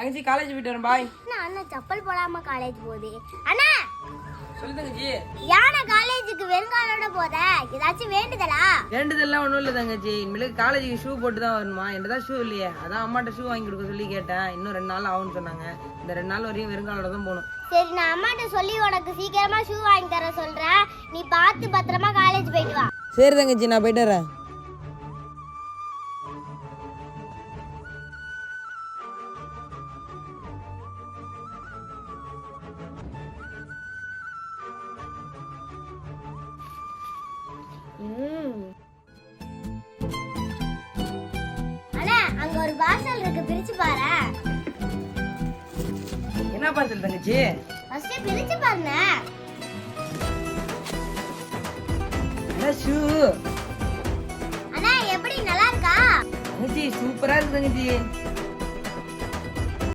தங்கச்சி காலேஜ் போயிட்டு வரேன் பாய். அண்ணா செப்பல் போடாம காலேஜ் போகுது. அண்ணா சொல்லு தங்கச்சி. யானை காலேஜுக்கு வெறுங்காலோட போத ஏதாச்சும் வேண்டுதலா? வேண்டுதெல்லாம் ஒண்ணும் இல்ல தங்கச்சி. இனிமேலுக்கு காலேஜுக்கு ஷூ போட்டு தான் வருமா? என்கிட்ட ஷூ இல்லையே, அதான் அம்மாட்ட ஷூ வாங்கி கொடுக்க சொல்லி கேட்டேன். இன்னும் 2 நாள் ஆகும்னு சொன்னாங்க. இந்த 2 நாள் வரையும் வெறுங்காலோட தான் போகணும். சரி, நான் அம்மாட்ட சொல்லி உனக்கு சீக்கிரமா ஷூ வாங்கி தர சொல்றேன். நீ பார்த்து பத்திரமா காலேஜ் போயிட்டு வா. சரி தங்கச்சி, நான் போயிட்டு வரேன். அண்ணா அங்க ஒரு பார்சல் இருக்கு, பிரிச்சு பாரு. என்ன பார்சல் தங்கச்சி? ஃபர்ஸ்ட் பிரிச்சு பாருங்க. ஷூ. அண்ணா எப்படி நல்லா இருக்கா? தங்கச்சி சூப்பரா இருக்கு தங்கச்சி.